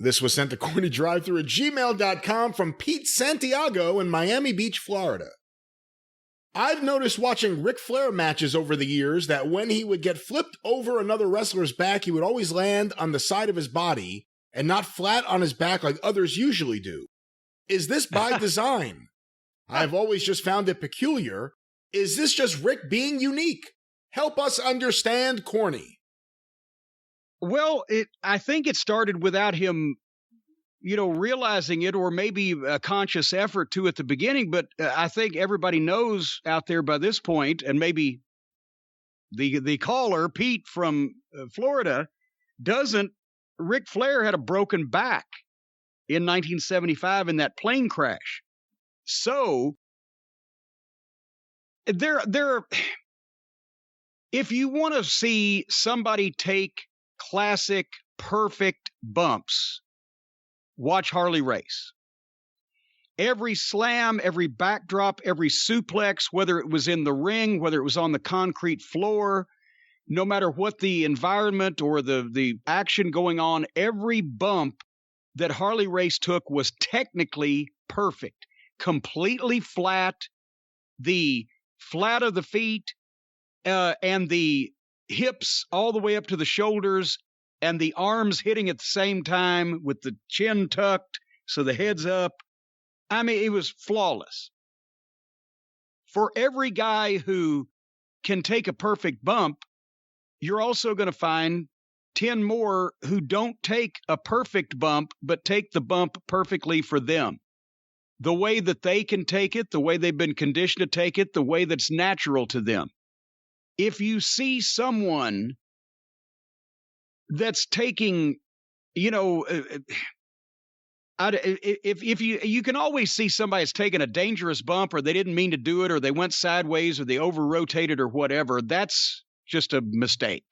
This was sent to CornyDriveThru at gmail.com from Pete Santiago in Miami Beach, Florida. I've noticed watching Ric Flair matches over the years that when he would get flipped over another wrestler's back, he would always land on the side of his body and not flat on his back like others usually do. Is this by design? I've always just found it peculiar. Is this just Rick being unique? Help us understand Corny. Well, I think it started without him, realizing it, or maybe a conscious effort to at the beginning. But I think everybody knows out there by this point, and maybe the caller, Pete from Florida, doesn't. Ric Flair had a broken back in 1975 in that plane crash. So if you want to see somebody take classic, perfect bumps, watch Harley race. Every slam, every backdrop, every suplex, whether it was in the ring, whether it was on the concrete floor, no matter what the environment or the action going on, every bump that Harley race took was technically perfect. Completely flat, the flat of the feet and the hips all the way up to the shoulders, and the arms hitting at the same time with the chin tucked so the head's up. I mean, it was flawless. For every guy who can take a perfect bump, you're also going to find 10 more who don't take a perfect bump, but take the bump perfectly for them. The way that they can take it, the way they've been conditioned to take it, the way that's natural to them. If you see someone that's taking, if you can always see somebody that's taking a dangerous bump, or they didn't mean to do it, or they went sideways, or they over-rotated, or whatever, that's just a mistake,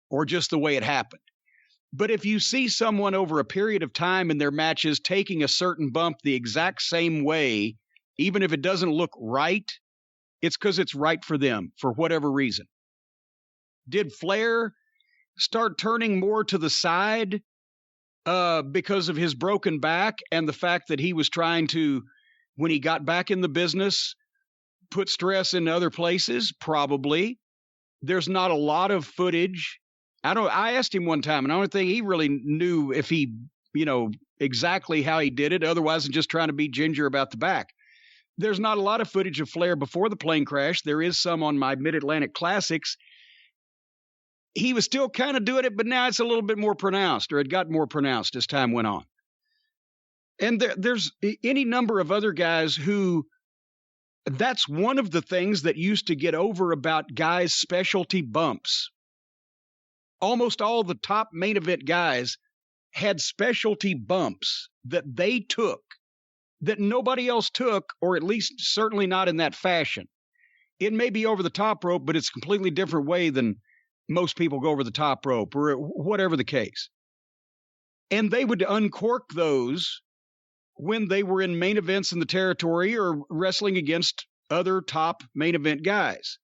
or just the way it happened. But if you see someone over a period of time in their matches taking a certain bump the exact same way, even if it doesn't look right, it's because it's right for them, for whatever reason. Did Flair start turning more to the side because of his broken back and the fact that he was trying to, when he got back in the business, put stress in other places? Probably. There's not a lot of footage. I asked him one time, and I don't think he really knew if he, exactly how he did it, otherwise than just trying to be ginger about the back. There's not a lot of footage of Flair before the plane crash. There is some on my Mid-Atlantic Classics. He was still kind of doing it, but now it's a little bit more pronounced, or it got more pronounced as time went on. And there's any number of other guys who, that's one of the things that used to get over about guys' specialty bumps. Almost all the top main event guys had specialty bumps that they took that nobody else took, or at least certainly not in that fashion. It may be over the top rope, but it's a completely different way than most people go over the top rope, or whatever the case. And they would uncork those when they were in main events in the territory or wrestling against other top main event guys.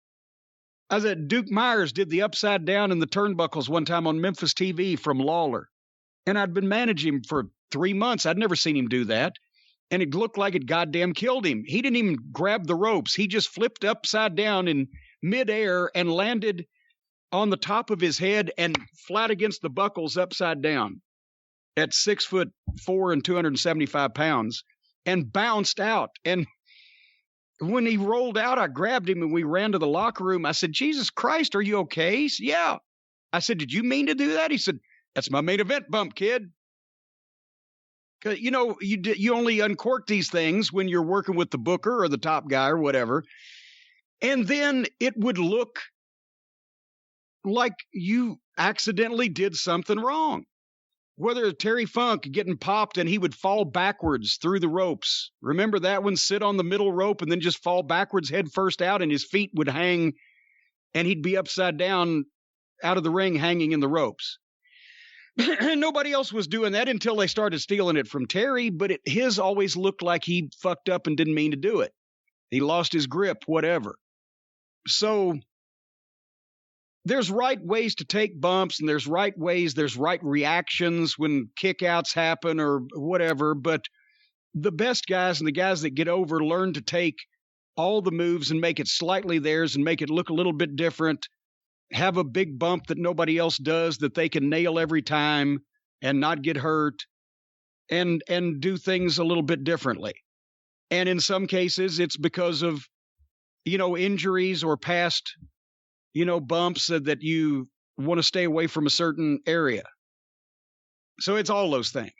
I was at Duke Myers did the upside down in the turnbuckles one time on Memphis TV from Lawler. And I'd been managing him for 3 months. I'd never seen him do that. And it looked like it goddamn killed him. He didn't even grab the ropes. He just flipped upside down in midair and landed on the top of his head and flat against the buckles upside down at 6'4" and 275 pounds and bounced out. And when he rolled out, I grabbed him and we ran to the locker room. I said, "Jesus Christ, are you okay?" He said, "Yeah." I said, "Did you mean to do that?" He said, "That's my main event bump, kid." Because, you only uncork these things when you're working with the booker or the top guy or whatever. And then it would look like you accidentally did something wrong. Whether Terry Funk getting popped and he would fall backwards through the ropes. Remember that one? Sit on the middle rope and then just fall backwards head first out, and his feet would hang and he'd be upside down out of the ring hanging in the ropes. Nobody else was doing that until they started stealing it from Terry, but his always looked like he fucked up and didn't mean to do it. He lost his grip, whatever. So there's right ways to take bumps, and there's right reactions when kickouts happen or whatever. But the best guys and the guys that get over learn to take all the moves and make it slightly theirs and make it look a little bit different, have a big bump that nobody else does that they can nail every time and not get hurt, and do things a little bit differently. And in some cases, it's because of, injuries or past, bumps that you want to stay away from a certain area. So it's all those things.